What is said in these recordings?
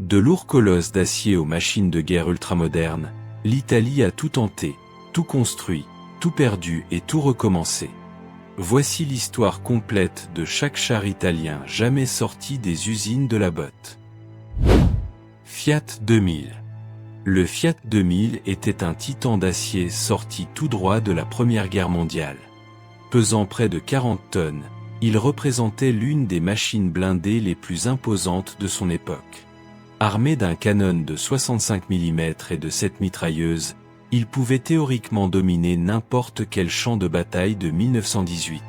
De lourds colosses d'acier aux machines de guerre ultramodernes, l'Italie a tout tenté, tout construit, tout perdu et tout recommencé. Voici l'histoire complète de chaque char italien jamais sorti des usines de la botte. Fiat 2000. Le Fiat 2000 était un titan d'acier sorti tout droit de la Première Guerre mondiale. Pesant près de 40 tonnes, il représentait l'une des machines blindées les plus imposantes de son époque. Armé d'un canon de 65 mm et de 7 mitrailleuses, il pouvait théoriquement dominer n'importe quel champ de bataille de 1918.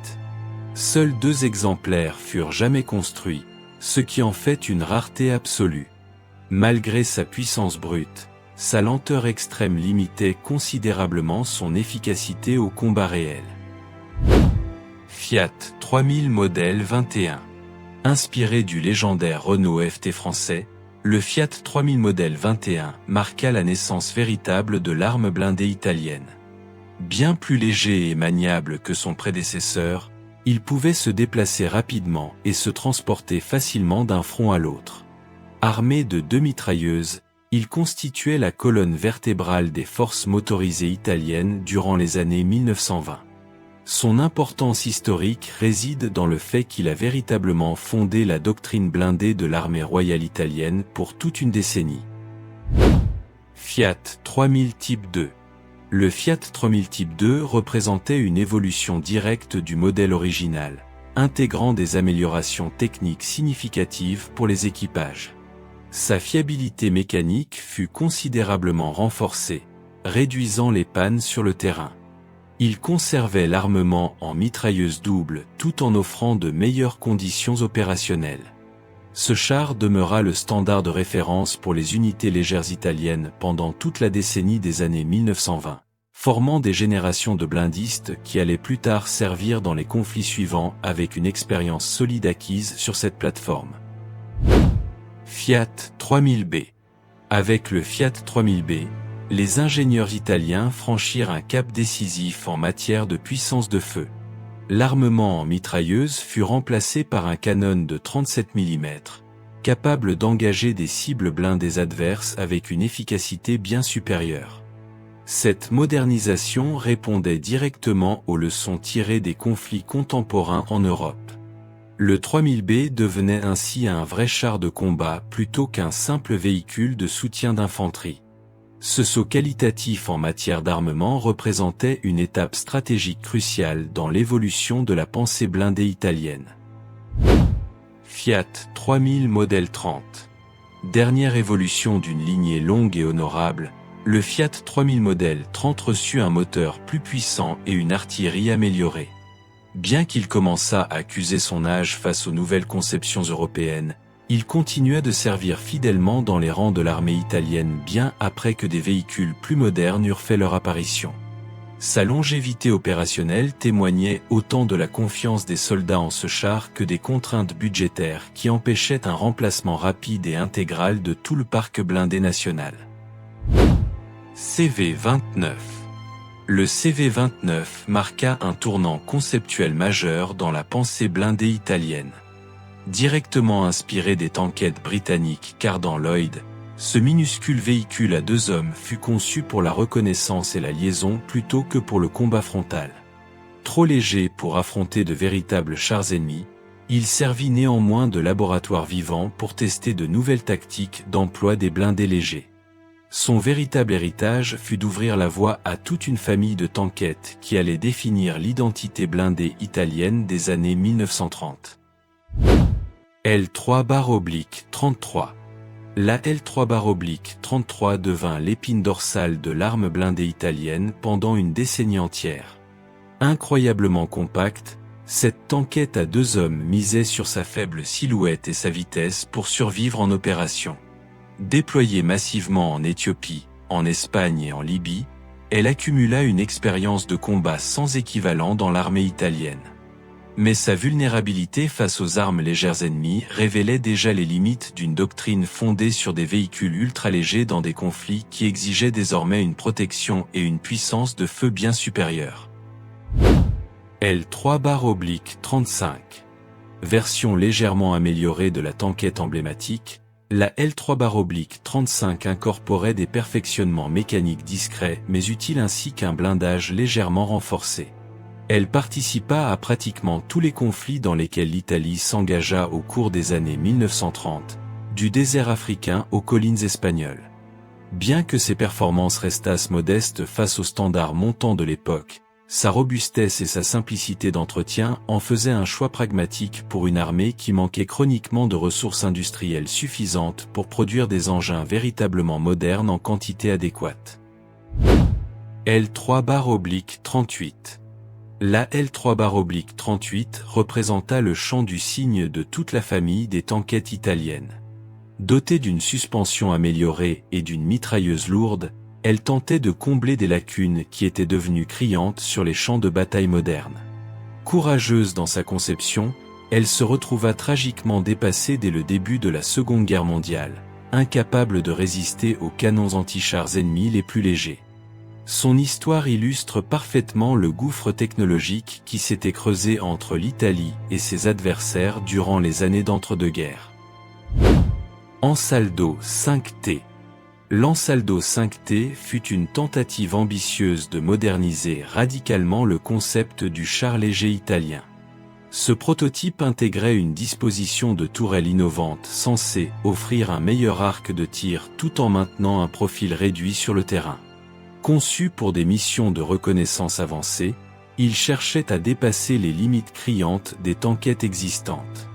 Seuls 2 exemplaires furent jamais construits, ce qui en fait une rareté absolue. Malgré sa puissance brute, sa lenteur extrême limitait considérablement son efficacité au combat réel. Fiat 3000 modèle 21. Inspiré du légendaire Renault FT français, le Fiat 3000 modèle 21 marqua la naissance véritable de l'arme blindée italienne. Bien plus léger et maniable que son prédécesseur, il pouvait se déplacer rapidement et se transporter facilement d'un front à l'autre. Armé de 2 mitrailleuses, il constituait la colonne vertébrale des forces motorisées italiennes durant les années 1920. Son importance historique réside dans le fait qu'il a véritablement fondé la doctrine blindée de l'armée royale italienne pour toute une décennie. Fiat 3000 Type 2. Le Fiat 3000 Type 2 représentait une évolution directe du modèle original, intégrant des améliorations techniques significatives pour les équipages. Sa fiabilité mécanique fut considérablement renforcée, réduisant les pannes sur le terrain. Il conservait l'armement en mitrailleuse double tout en offrant de meilleures conditions opérationnelles. Ce char demeura le standard de référence pour les unités légères italiennes pendant toute la décennie des années 1920, formant des générations de blindistes qui allaient plus tard servir dans les conflits suivants avec une expérience solide acquise sur cette plateforme. Fiat 3000B. Avec le Fiat 3000B, les ingénieurs italiens franchirent un cap décisif en matière de puissance de feu. L'armement en mitrailleuse fut remplacé par un canon de 37 mm, capable d'engager des cibles blindées adverses avec une efficacité bien supérieure. Cette modernisation répondait directement aux leçons tirées des conflits contemporains en Europe. Le 3000B devenait ainsi un vrai char de combat plutôt qu'un simple véhicule de soutien d'infanterie. Ce saut qualitatif en matière d'armement représentait une étape stratégique cruciale dans l'évolution de la pensée blindée italienne. Fiat 3000 modèle 30. Dernière évolution d'une lignée longue et honorable, le Fiat 3000 modèle 30 reçut un moteur plus puissant et une artillerie améliorée. Bien qu'il commençât à accuser son âge face aux nouvelles conceptions européennes, il continua de servir fidèlement dans les rangs de l'armée italienne bien après que des véhicules plus modernes eurent fait leur apparition. Sa longévité opérationnelle témoignait autant de la confiance des soldats en ce char que des contraintes budgétaires qui empêchaient un remplacement rapide et intégral de tout le parc blindé national. CV-29. Le CV-29 marqua un tournant conceptuel majeur dans la pensée blindée italienne. Directement inspiré des tankettes britanniques Cardan Lloyd, ce minuscule véhicule à 2 hommes fut conçu pour la reconnaissance et la liaison plutôt que pour le combat frontal. Trop léger pour affronter de véritables chars ennemis, il servit néanmoins de laboratoire vivant pour tester de nouvelles tactiques d'emploi des blindés légers. Son véritable héritage fut d'ouvrir la voie à toute une famille de tankettes qui allait définir l'identité blindée italienne des années 1930. L3/33. La L3/33 devint l'épine dorsale de l'arme blindée italienne pendant une décennie entière. Incroyablement compacte, cette tankette à 2 hommes misait sur sa faible silhouette et sa vitesse pour survivre en opération. Déployée massivement en Éthiopie, en Espagne et en Libye, elle accumula une expérience de combat sans équivalent dans l'armée italienne. Mais sa vulnérabilité face aux armes légères ennemies révélait déjà les limites d'une doctrine fondée sur des véhicules ultra-légers dans des conflits qui exigeaient désormais une protection et une puissance de feu bien supérieures. L3/35. Version légèrement améliorée de la tankette emblématique, La L3/35 incorporait des perfectionnements mécaniques discrets mais utiles ainsi qu'un blindage légèrement renforcé. Elle participa à pratiquement tous les conflits dans lesquels l'Italie s'engagea au cours des années 1930, du désert africain aux collines espagnoles. Bien que ses performances restassent modestes face aux standards montants de l'époque, sa robustesse et sa simplicité d'entretien en faisaient un choix pragmatique pour une armée qui manquait chroniquement de ressources industrielles suffisantes pour produire des engins véritablement modernes en quantité adéquate. L3/38. La L3/38 représenta le champ du cygne de toute la famille des tankettes italiennes. Dotée d'une suspension améliorée et d'une mitrailleuse lourde, elle tentait de combler des lacunes qui étaient devenues criantes sur les champs de bataille modernes. Courageuse dans sa conception, elle se retrouva tragiquement dépassée dès le début de la Seconde Guerre mondiale, incapable de résister aux canons antichars ennemis les plus légers. Son histoire illustre parfaitement le gouffre technologique qui s'était creusé entre l'Italie et ses adversaires durant les années d'entre-deux-guerres. Ansaldo 5T. L'Ansaldo 5T fut une tentative ambitieuse de moderniser radicalement le concept du char léger italien. Ce prototype intégrait une disposition de tourelle innovante censée offrir un meilleur arc de tir tout en maintenant un profil réduit sur le terrain. Conçu pour des missions de reconnaissance avancée, il cherchait à dépasser les limites criantes des tankettes existantes.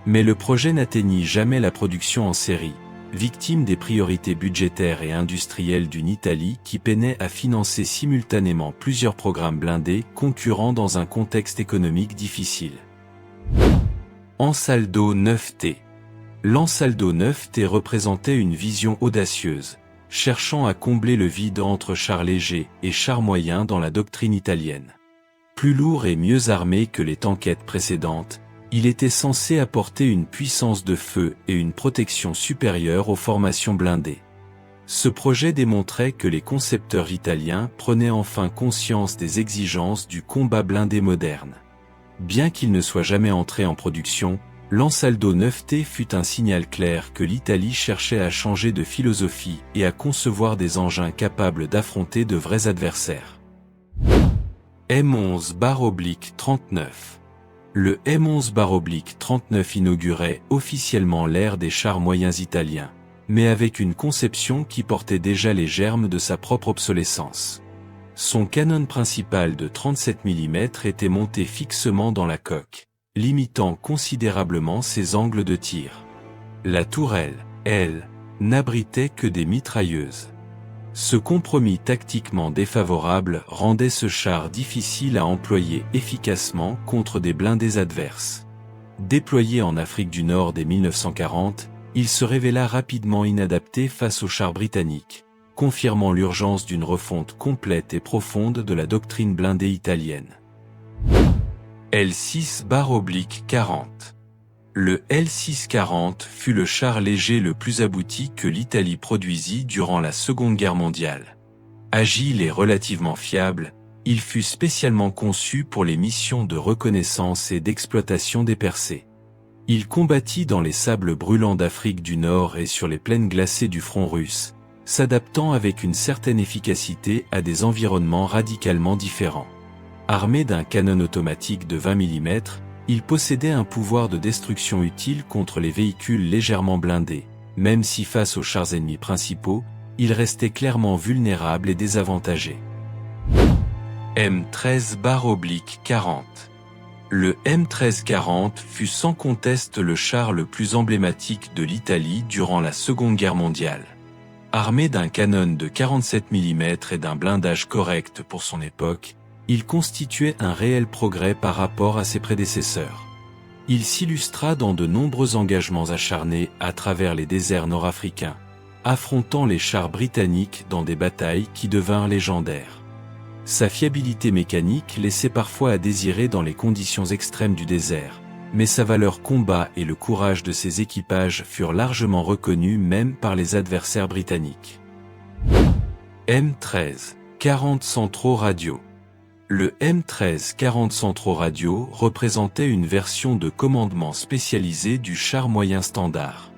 Mais le projet n'atteignit jamais la production en série, victime des priorités budgétaires et industrielles d'une Italie qui peinait à financer simultanément plusieurs programmes blindés concurrents dans un contexte économique difficile. Ansaldo 9T. L'Ansaldo 9T représentait une vision audacieuse, cherchant à combler le vide entre chars légers et chars moyens dans la doctrine italienne. Plus lourd et mieux armé que les tankettes précédentes, il était censé apporter une puissance de feu et une protection supérieure aux formations blindées. Ce projet démontrait que les concepteurs italiens prenaient enfin conscience des exigences du combat blindé moderne. Bien qu'il ne soit jamais entré en production, l'Ansaldo 9T fut un signal clair que l'Italie cherchait à changer de philosophie et à concevoir des engins capables d'affronter de vrais adversaires. M11/39. Le M11/39 inaugurait officiellement l'ère des chars moyens italiens, mais avec une conception qui portait déjà les germes de sa propre obsolescence. Son canon principal de 37 mm était monté fixement dans la coque, limitant considérablement ses angles de tir. La tourelle, elle, n'abritait que des mitrailleuses. Ce compromis tactiquement défavorable rendait ce char difficile à employer efficacement contre des blindés adverses. Déployé en Afrique du Nord dès 1940, il se révéla rapidement inadapté face aux chars britanniques, confirmant l'urgence d'une refonte complète et profonde de la doctrine blindée italienne. L6/40. Le L640 fut le char léger le plus abouti que l'Italie produisit durant la Seconde Guerre mondiale. Agile et relativement fiable, il fut spécialement conçu pour les missions de reconnaissance et d'exploitation des percées. Il combattit dans les sables brûlants d'Afrique du Nord et sur les plaines glacées du front russe, s'adaptant avec une certaine efficacité à des environnements radicalement différents. Armé d'un canon automatique de 20 mm, il possédait un pouvoir de destruction utile contre les véhicules légèrement blindés, même si face aux chars ennemis principaux, il restait clairement vulnérable et désavantagé. M13/40. Le M1340 fut sans conteste le char le plus emblématique de l'Italie durant la Seconde Guerre mondiale. Armé d'un canon de 47 mm et d'un blindage correct pour son époque, il constituait un réel progrès par rapport à ses prédécesseurs. Il s'illustra dans de nombreux engagements acharnés à travers les déserts nord-africains, affrontant les chars britanniques dans des batailles qui devinrent légendaires. Sa fiabilité mécanique laissait parfois à désirer dans les conditions extrêmes du désert, mais sa valeur combat et le courage de ses équipages furent largement reconnus même par les adversaires britanniques. M13-40 Centro Radio. Le M13-40 Centro Radio représentait une version de commandement spécialisé du char moyen standard.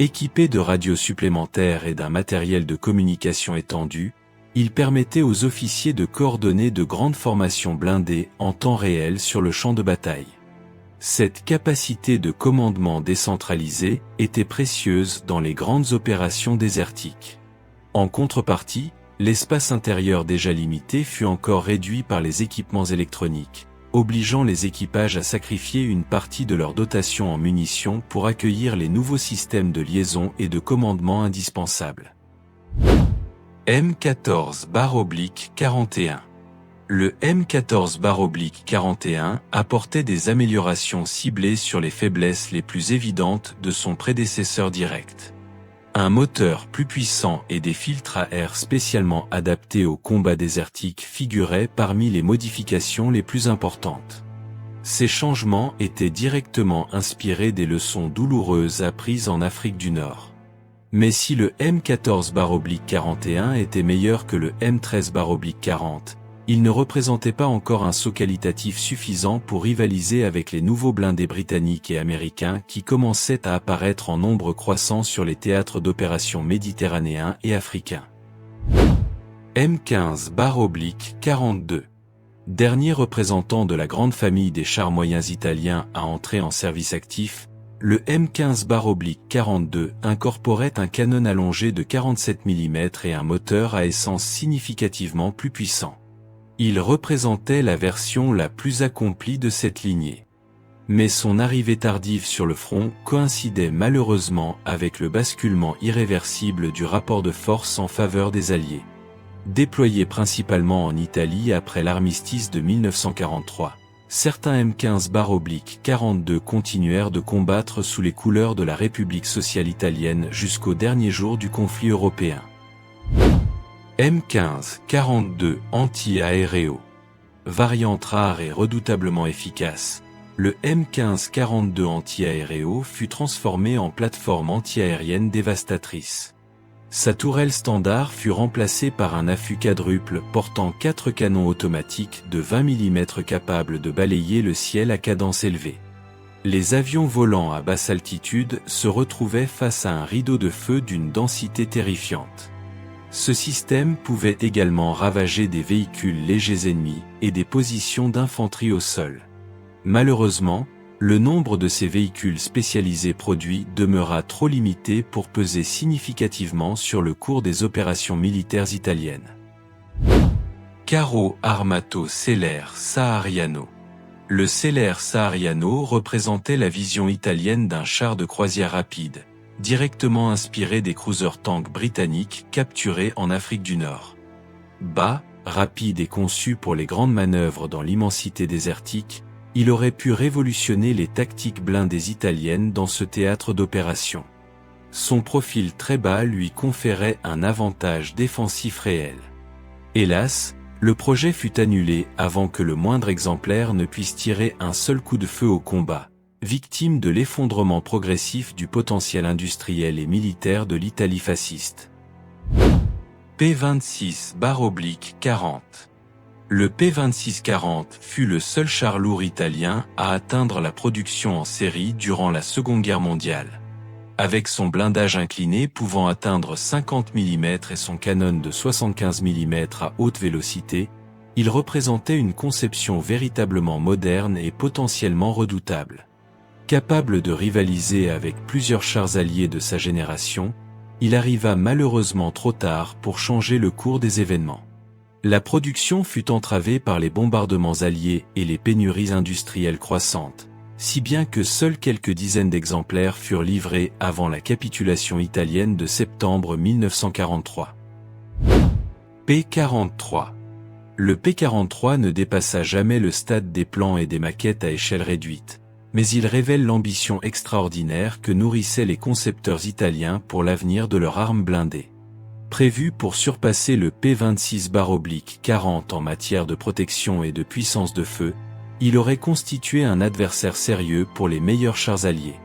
Équipé de radios supplémentaires et d'un matériel de communication étendu, il permettait aux officiers de coordonner de grandes formations blindées en temps réel sur le champ de bataille. Cette capacité de commandement décentralisé était précieuse dans les grandes opérations désertiques. En contrepartie, l'espace intérieur déjà limité fut encore réduit par les équipements électroniques, obligeant les équipages à sacrifier une partie de leur dotation en munitions pour accueillir les nouveaux systèmes de liaison et de commandement indispensables. M14/41. Le M14/41 apportait des améliorations ciblées sur les faiblesses les plus évidentes de son prédécesseur direct. Un moteur plus puissant et des filtres à air spécialement adaptés au combat désertique figuraient parmi les modifications les plus importantes. Ces changements étaient directement inspirés des leçons douloureuses apprises en Afrique du Nord. Mais si le M14/41 était meilleur que le M13/40, il ne représentait pas encore un saut qualitatif suffisant pour rivaliser avec les nouveaux blindés britanniques et américains qui commençaient à apparaître en nombre croissant sur les théâtres d'opérations méditerranéens et africains. M15/42. Dernier représentant de la grande famille des chars moyens italiens à entrer en service actif, le M15/42 incorporait un canon allongé de 47 mm et un moteur à essence significativement plus puissant. Il représentait la version la plus accomplie de cette lignée. Mais son arrivée tardive sur le front coïncidait malheureusement avec le basculement irréversible du rapport de force en faveur des Alliés. Déployé principalement en Italie après l'armistice de 1943, certains M15/42 continuèrent de combattre sous les couleurs de la République sociale italienne jusqu'aux derniers jours du conflit européen. M15-42 anti-aéréo. Variante rare et redoutablement efficace, le M15-42 anti-aéréo fut transformé en plateforme anti-aérienne dévastatrice. Sa tourelle standard fut remplacée par un affût quadruple portant 4 canons automatiques de 20 mm capables de balayer le ciel à cadence élevée. Les avions volant à basse altitude se retrouvaient face à un rideau de feu d'une densité terrifiante. Ce système pouvait également ravager des véhicules légers ennemis et des positions d'infanterie au sol. Malheureusement, le nombre de ces véhicules spécialisés produits demeura trop limité pour peser significativement sur le cours des opérations militaires italiennes. Carro armato Celer Sahariano. Le Celer Sahariano représentait la vision italienne d'un char de croisière rapide, directement inspiré des cruisers-tanks britanniques capturés en Afrique du Nord. Bas, rapide et conçu pour les grandes manœuvres dans l'immensité désertique, il aurait pu révolutionner les tactiques blindées italiennes dans ce théâtre d'opération. Son profil très bas lui conférait un avantage défensif réel. Hélas, le projet fut annulé avant que le moindre exemplaire ne puisse tirer un seul coup de feu au combat, victime de l'effondrement progressif du potentiel industriel et militaire de l'Italie fasciste. P26/40. Le P26-40 fut le seul char lourd italien à atteindre la production en série durant la Seconde Guerre mondiale. Avec son blindage incliné pouvant atteindre 50 mm et son canon de 75 mm à haute vélocité, il représentait une conception véritablement moderne et potentiellement redoutable. Capable de rivaliser avec plusieurs chars alliés de sa génération, il arriva malheureusement trop tard pour changer le cours des événements. La production fut entravée par les bombardements alliés et les pénuries industrielles croissantes, si bien que seules quelques dizaines d'exemplaires furent livrés avant la capitulation italienne de septembre 1943. P-43. Le P-43 ne dépassa jamais le stade des plans et des maquettes à échelle réduite, mais il révèle l'ambition extraordinaire que nourrissaient les concepteurs italiens pour l'avenir de leur arme blindée. Prévu pour surpasser le P-26/40 en matière de protection et de puissance de feu, il aurait constitué un adversaire sérieux pour les meilleurs chars alliés.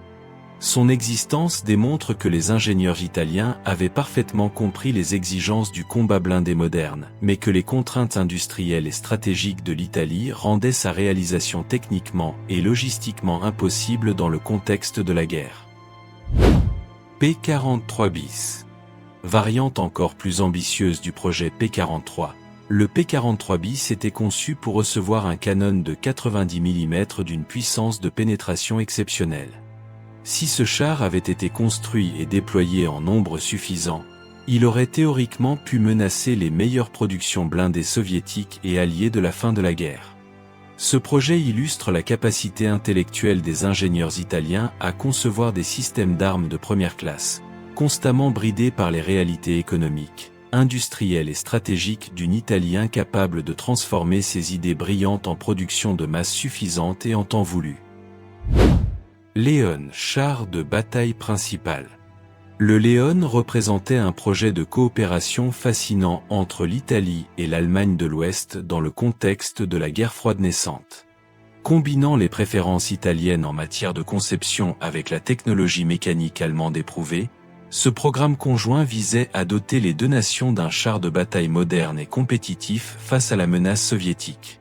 Son existence démontre que les ingénieurs italiens avaient parfaitement compris les exigences du combat blindé moderne, mais que les contraintes industrielles et stratégiques de l'Italie rendaient sa réalisation techniquement et logistiquement impossible dans le contexte de la guerre. P-43 bis. Variante encore plus ambitieuse du projet P-43, le P-43 bis était conçu pour recevoir un canon de 90 mm d'une puissance de pénétration exceptionnelle. Si ce char avait été construit et déployé en nombre suffisant, il aurait théoriquement pu menacer les meilleures productions blindées soviétiques et alliées de la fin de la guerre. Ce projet illustre la capacité intellectuelle des ingénieurs italiens à concevoir des systèmes d'armes de première classe, constamment bridés par les réalités économiques, industrielles et stratégiques d'une Italie incapable de transformer ses idées brillantes en production de masse suffisante et en temps voulu. Leon, char de bataille principal. Le Leon représentait un projet de coopération fascinant entre l'Italie et l'Allemagne de l'Ouest dans le contexte de la guerre froide naissante. Combinant les préférences italiennes en matière de conception avec la technologie mécanique allemande éprouvée, ce programme conjoint visait à doter les deux nations d'un char de bataille moderne et compétitif face à la menace soviétique.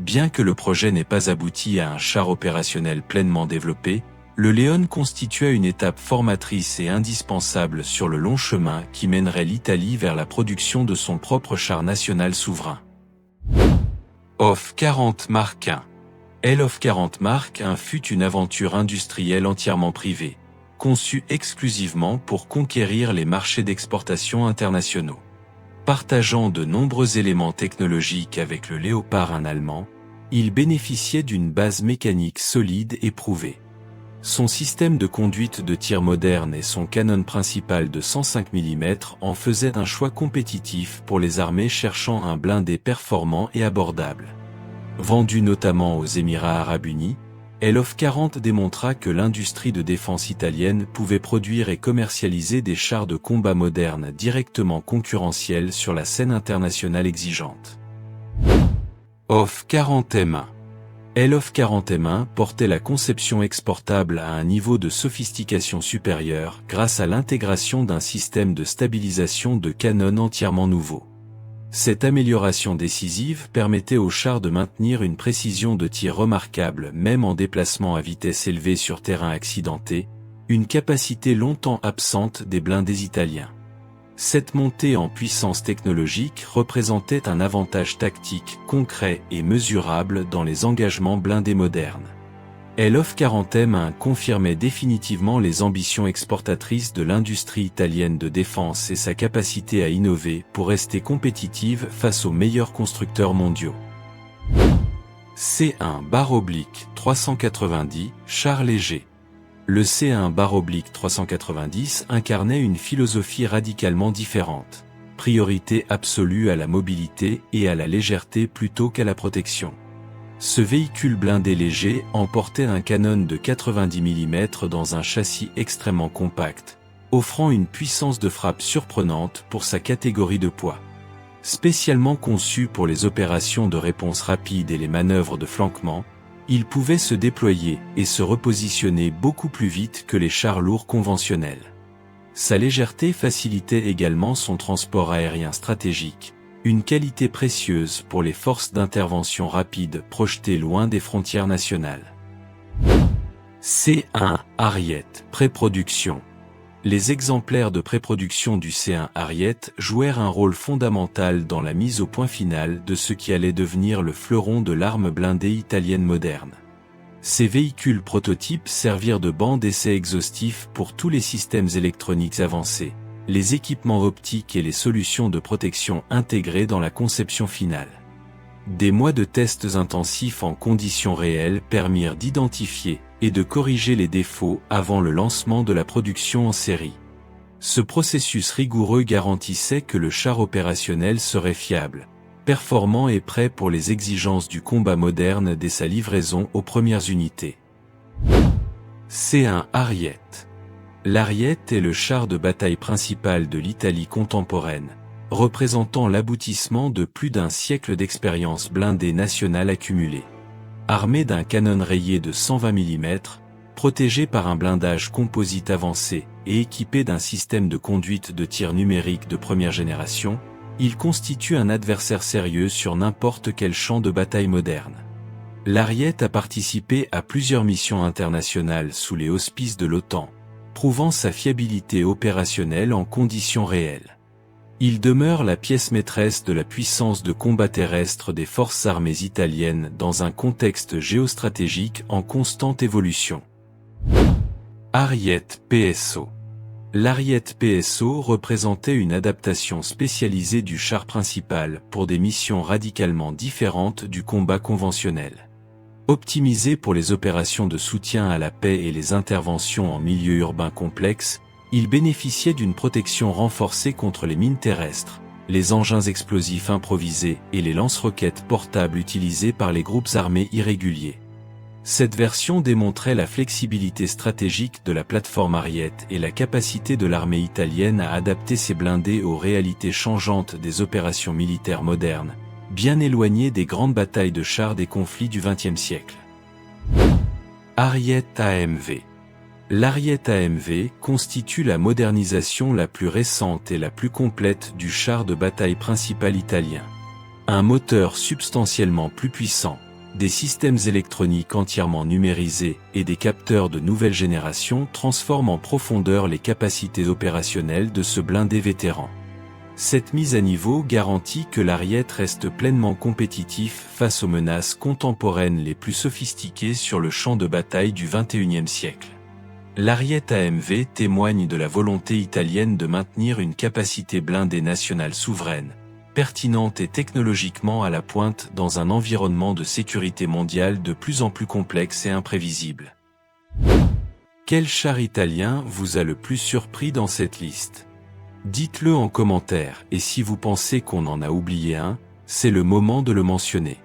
Bien que le projet n'ait pas abouti à un char opérationnel pleinement développé, le Leon constituait une étape formatrice et indispensable sur le long chemin qui mènerait l'Italie vers la production de son propre char national souverain. OF-40 Mark I. l'OF-40 Mark I fut une aventure industrielle entièrement privée, conçue exclusivement pour conquérir les marchés d'exportation internationaux. Partageant de nombreux éléments technologiques avec le Léopard 1 allemand, il bénéficiait d'une base mécanique solide et prouvée. Son système de conduite de tir moderne et son canon principal de 105 mm en faisaient un choix compétitif pour les armées cherchant un blindé performant et abordable. Vendu notamment aux Émirats arabes unis, l'OF-40 démontra que l'industrie de défense italienne pouvait produire et commercialiser des chars de combat modernes directement concurrentiels sur la scène internationale exigeante. OF-40M1. l'OF-40M1 portait la conception exportable à un niveau de sophistication supérieur grâce à l'intégration d'un système de stabilisation de canon entièrement nouveau. Cette amélioration décisive permettait au char de maintenir une précision de tir remarquable même en déplacement à vitesse élevée sur terrain accidenté, une capacité longtemps absente des blindés italiens. Cette montée en puissance technologique représentait un avantage tactique concret et mesurable dans les engagements blindés modernes. l'OF-40M1 confirmait définitivement les ambitions exportatrices de l'industrie italienne de défense et sa capacité à innover pour rester compétitive face aux meilleurs constructeurs mondiaux. C1-390, char léger. Le C1-390 incarnait une philosophie radicalement différente, priorité absolue à la mobilité et à la légèreté plutôt qu'à la protection. Ce véhicule blindé léger emportait un canon de 90 mm dans un châssis extrêmement compact, offrant une puissance de frappe surprenante pour sa catégorie de poids. Spécialement conçu pour les opérations de réponse rapide et les manœuvres de flanquement, il pouvait se déployer et se repositionner beaucoup plus vite que les chars lourds conventionnels. Sa légèreté facilitait également son transport aérien stratégique, une qualité précieuse pour les forces d'intervention rapide projetées loin des frontières nationales. C1 Harriet, pré-production. Les exemplaires de pré-production du C1 Harriet jouèrent un rôle fondamental dans la mise au point final de ce qui allait devenir le fleuron de l'arme blindée italienne moderne. Ces véhicules prototypes servirent de banc d'essai exhaustif pour tous les systèmes électroniques avancés, les équipements optiques et les solutions de protection intégrées dans la conception finale. Des mois de tests intensifs en conditions réelles permirent d'identifier et de corriger les défauts avant le lancement de la production en série. Ce processus rigoureux garantissait que le char opérationnel serait fiable, performant et prêt pour les exigences du combat moderne dès sa livraison aux premières unités. C1 Harriet. L'Harriet est le char de bataille principal de l'Italie contemporaine, représentant l'aboutissement de plus d'un siècle d'expérience blindée nationale accumulée. Armé d'un canon rayé de 120 mm, protégé par un blindage composite avancé et équipé d'un système de conduite de tir numérique de première génération, il constitue un adversaire sérieux sur n'importe quel champ de bataille moderne. L'Harriet a participé à plusieurs missions internationales sous les auspices de l'OTAN, prouvant sa fiabilité opérationnelle en conditions réelles. Il demeure la pièce maîtresse de la puissance de combat terrestre des forces armées italiennes dans un contexte géostratégique en constante évolution. Ariete PSO. L'Ariete PSO représentait une adaptation spécialisée du char principal pour des missions radicalement différentes du combat conventionnel. Optimisé pour les opérations de soutien à la paix et les interventions en milieu urbain complexe, il bénéficiait d'une protection renforcée contre les mines terrestres, les engins explosifs improvisés et les lance-roquettes portables utilisés par les groupes armés irréguliers. Cette version démontrait la flexibilité stratégique de la plateforme Ariete et la capacité de l'armée italienne à adapter ses blindés aux réalités changeantes des opérations militaires modernes, bien éloignées des grandes batailles de chars des conflits du XXe siècle. Ariete AMV. L'Ariete AMV constitue la modernisation la plus récente et la plus complète du char de bataille principal italien. Un moteur substantiellement plus puissant, des systèmes électroniques entièrement numérisés et des capteurs de nouvelle génération transforment en profondeur les capacités opérationnelles de ce blindé vétéran. Cette mise à niveau garantit que l'Ariete reste pleinement compétitif face aux menaces contemporaines les plus sophistiquées sur le champ de bataille du XXIe siècle. L'Ariete AMV témoigne de la volonté italienne de maintenir une capacité blindée nationale souveraine, pertinente et technologiquement à la pointe dans un environnement de sécurité mondiale de plus en plus complexe et imprévisible. Quel char italien vous a le plus surpris dans cette liste? Dites-le en commentaire et si vous pensez qu'on en a oublié un, c'est le moment de le mentionner.